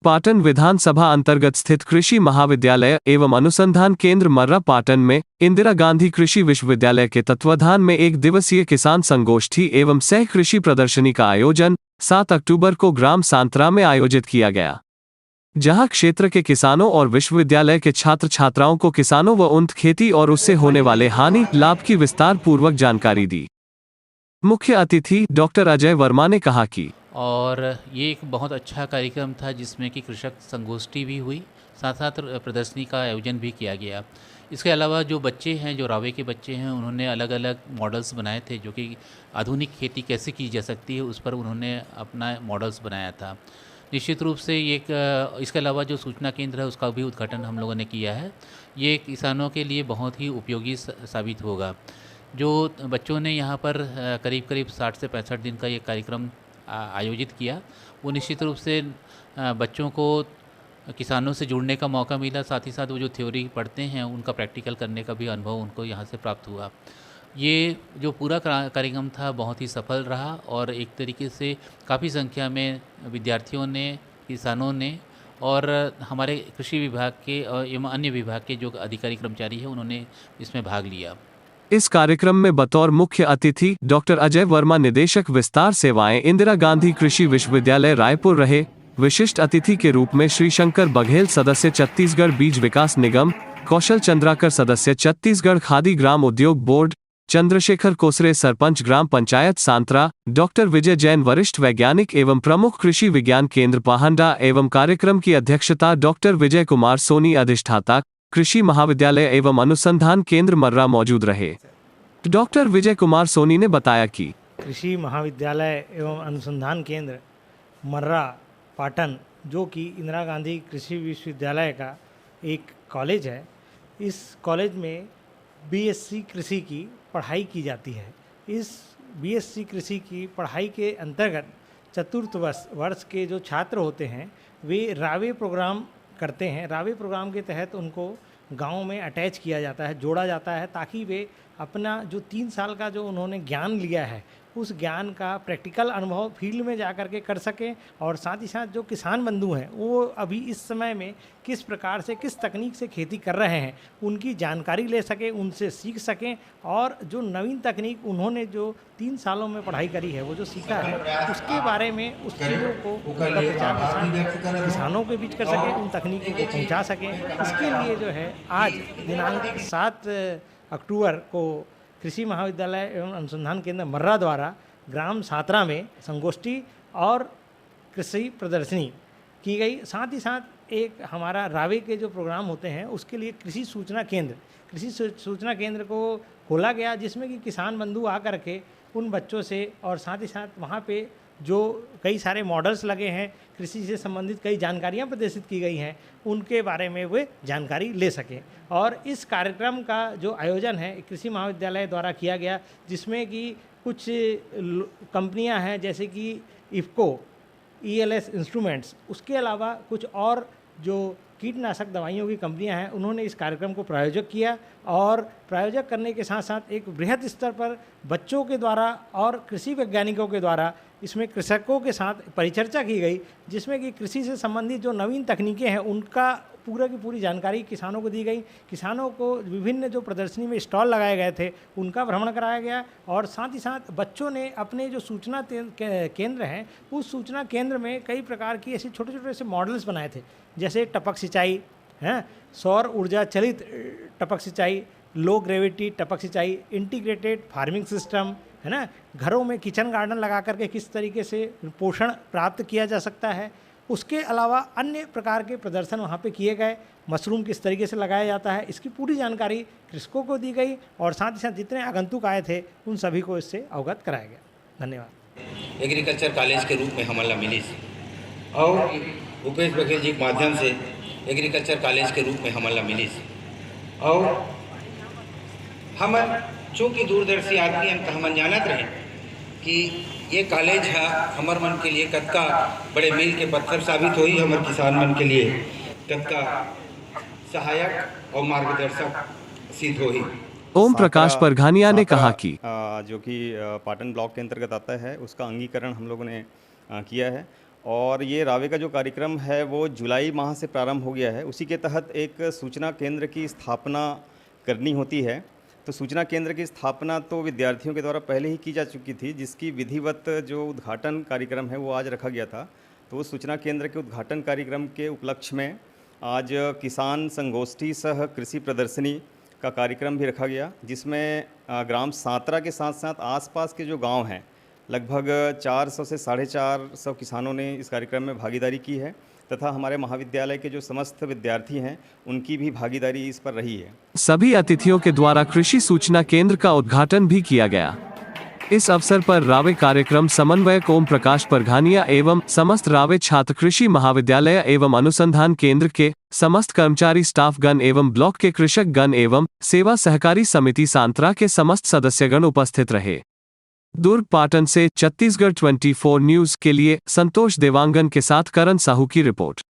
पाटन विधानसभा अंतर्गत स्थित कृषि महाविद्यालय एवं अनुसंधान केंद्र मर्रा पाटन में इंदिरा गांधी कृषि विश्वविद्यालय के तत्वाधान में एक दिवसीय किसान संगोष्ठी एवं सह कृषि प्रदर्शनी का आयोजन 7 अक्टूबर को ग्राम सांतरा में आयोजित किया गया, जहां क्षेत्र के किसानों और विश्वविद्यालय के छात्र छात्राओं को किसानों व उनकी खेती और उससे होने वाले हानि लाभ की विस्तार पूर्वक जानकारी दी। मुख्य अतिथि डॉक्टर अजय वर्मा ने कहा कि और ये एक बहुत अच्छा कार्यक्रम था जिसमें कि कृषक संगोष्ठी भी हुई, साथ साथ प्रदर्शनी का आयोजन भी किया गया। इसके अलावा जो बच्चे हैं, जो रावे के बच्चे हैं, उन्होंने अलग अलग मॉडल्स बनाए थे जो कि आधुनिक खेती कैसे की जा सकती है उस पर उन्होंने अपना मॉडल्स बनाया था। निश्चित रूप से ये एक इसके अलावा जो सूचना केंद्र है उसका भी उद्घाटन हम लोगों ने किया है। ये किसानों के लिए बहुत ही उपयोगी साबित होगा। जो बच्चों ने यहाँ पर करीब करीब 60 से 65 दिन का ये कार्यक्रम आयोजित किया, वो निश्चित रूप से बच्चों को किसानों से जुड़ने का मौका मिला, साथ ही साथ वो जो थ्योरी पढ़ते हैं उनका प्रैक्टिकल करने का भी अनुभव उनको यहाँ से प्राप्त हुआ। ये जो पूरा कार्यक्रम था बहुत ही सफल रहा और एक तरीके से काफ़ी संख्या में विद्यार्थियों ने, किसानों ने और हमारे कृषि विभाग के एवं अन्य विभाग के जो अधिकारी कर्मचारी हैं उन्होंने इसमें भाग लिया। इस कार्यक्रम में बतौर मुख्य अतिथि डॉक्टर अजय वर्मा, निदेशक विस्तार सेवाएं, इंदिरा गांधी कृषि विश्वविद्यालय रायपुर रहे। विशिष्ट अतिथि के रूप में श्री शंकर बघेल, सदस्य छत्तीसगढ़ बीज विकास निगम, कौशल चंद्राकर, सदस्य छत्तीसगढ़ खादी ग्राम उद्योग बोर्ड, चंद्रशेखर कोसरे, सरपंच ग्राम पंचायत सांतरा, डॉक्टर विजय जैन, वरिष्ठ वैज्ञानिक एवं प्रमुख कृषि विज्ञान केंद्र पाहंडा एवं कार्यक्रम की अध्यक्षता डॉक्टर विजय कुमार सोनी, अधिष्ठाता कृषि महाविद्यालय एवं अनुसंधान केंद्र मर्रा मौजूद रहे। डॉक्टर विजय कुमार सोनी ने बताया कि कृषि महाविद्यालय एवं अनुसंधान केंद्र मर्रा पाटन, जो कि इंदिरा गांधी कृषि विश्वविद्यालय का एक कॉलेज है, इस कॉलेज में बीएससी कृषि की पढ़ाई की जाती है। इस बीएससी कृषि की पढ़ाई के अंतर्गत चतुर्थ वर्ष के जो छात्र होते हैं वे रावे प्रोग्राम करते हैं। रावे प्रोग्राम के तहत उनको गांव में अटैच किया जाता है, जोड़ा जाता है, ताकि वे अपना जो 3 साल का जो उन्होंने ज्ञान लिया है उस ज्ञान का प्रैक्टिकल अनुभव फील्ड में जा कर के कर सकें और साथ ही साथ जो किसान बंधु हैं वो अभी इस समय में किस प्रकार से, किस तकनीक से खेती कर रहे हैं उनकी जानकारी ले सकें, उनसे सीख सकें और जो नवीन तकनीक उन्होंने जो 3 सालों में पढ़ाई करी है, वो जो सीखा है उसके बारे में उस चीज़ों को प्रचार किसानों के बीच कर सकें, उन तकनीकों को पहुँचा सकें। इसके लिए जो है आज दिनांक 7 अक्टूबर को कृषि महाविद्यालय एवं अनुसंधान केंद्र मर्रा द्वारा ग्राम सांतरा में संगोष्ठी और कृषि प्रदर्शनी की गई। साथ ही साथ एक हमारा रावे के जो प्रोग्राम होते हैं उसके लिए कृषि सूचना केंद्र को खोला गया, जिसमें कि किसान बंधु आकर के उन बच्चों से और साथ ही साथ वहाँ पे जो कई सारे मॉडल्स लगे हैं, कृषि से संबंधित कई जानकारियाँ प्रदर्शित की गई हैं, उनके बारे में वे जानकारी ले सकें। और इस कार्यक्रम का जो आयोजन है कृषि महाविद्यालय द्वारा किया गया, जिसमें कि कुछ कंपनियां हैं जैसे कि इफ़को, ELS इंस्ट्रूमेंट्स, उसके अलावा कुछ और जो कीटनाशक दवाइयों की कंपनियां हैं, उन्होंने इस कार्यक्रम को प्रायोजक किया और प्रायोजक करने के साथ साथ एक बृहद स्तर पर बच्चों के द्वारा और कृषि वैज्ञानिकों के द्वारा इसमें कृषकों के साथ परिचर्चा की गई, जिसमें कि कृषि से संबंधित जो नवीन तकनीकें हैं उनका पूरा की पूरी जानकारी किसानों को दी गई। किसानों को विभिन्न जो प्रदर्शनी में स्टॉल लगाए गए थे उनका भ्रमण कराया गया और साथ ही साथ बच्चों ने अपने जो सूचना केंद्र हैं उस सूचना केंद्र में कई प्रकार की ऐसी छोटे छोटे ऐसे मॉडल्स बनाए थे, जैसे टपक सिंचाई है, सौर ऊर्जा चलित टपक सिंचाई, लो ग्रेविटी टपक सिंचाई, इंटीग्रेटेड फार्मिंग सिस्टम है ना, घरों में किचन गार्डन लगा करके किस तरीके से पोषण प्राप्त किया जा सकता है। उसके अलावा अन्य प्रकार के प्रदर्शन वहाँ पे किए गए, मशरूम किस तरीके से लगाया जाता है, इसकी पूरी जानकारी कृषकों को दी गई और साथ ही साथ जितने आगंतुक आए थे उन सभी को इससे अवगत कराया गया। धन्यवाद। एग्रीकल्चर कॉलेज के रूप में हमला मिली और भूपेश बघेल जी के माध्यम से एग्रीकल्चर कॉलेज के रूप में हमला मिली और हम चूँकि दूरदर्शी आदमी हम जानत रहे कि ये कॉलेज है हमार मन के लिए कतका बड़े मील के पत्थर साबित हुई, हमारे किसान मन के लिए कतका सहायक और मार्गदर्शक सिद्ध हुई। ओम प्रकाश परघानिया ने कहा कि जो कि पाटन ब्लॉक के अंतर्गत आता है उसका अंगीकरण हम लोगों ने किया है और ये रावे का जो कार्यक्रम है वो जुलाई माह से प्रारंभ हो गया है। उसी के तहत एक सूचना केंद्र की स्थापना करनी होती है। तो सूचना केंद्र की स्थापना तो विद्यार्थियों के द्वारा पहले ही की जा चुकी थी, जिसकी विधिवत जो उद्घाटन कार्यक्रम है वो आज रखा गया था। तो उस सूचना केंद्र के उद्घाटन कार्यक्रम के उपलक्ष्य में आज किसान संगोष्ठी सह कृषि प्रदर्शनी का कार्यक्रम भी रखा गया, जिसमें ग्राम सांतरा के साथ साथ आसपास के जो गांव हैं लगभग 400 से 450 किसानों ने इस कार्यक्रम में भागीदारी की है तथा हमारे महाविद्यालय के जो समस्त विद्यार्थी हैं उनकी भी भागीदारी इस पर रही है। सभी अतिथियों के द्वारा कृषि सूचना केंद्र का उद्घाटन भी किया गया। इस अवसर पर रावे कार्यक्रम समन्वयक ओम प्रकाश परघानिया एवं समस्त रावे छात्र कृषि महाविद्यालय एवं अनुसंधान केंद्र के समस्त कर्मचारी स्टाफ गण एवं ब्लॉक के कृषक गण एवं सेवा सहकारी समिति सांतरा के समस्त सदस्यगण उपस्थित रहे। दुर्ग पाटन से छत्तीसगढ़ 24 न्यूज के लिए संतोष देवांगन के साथ करण साहू की रिपोर्ट।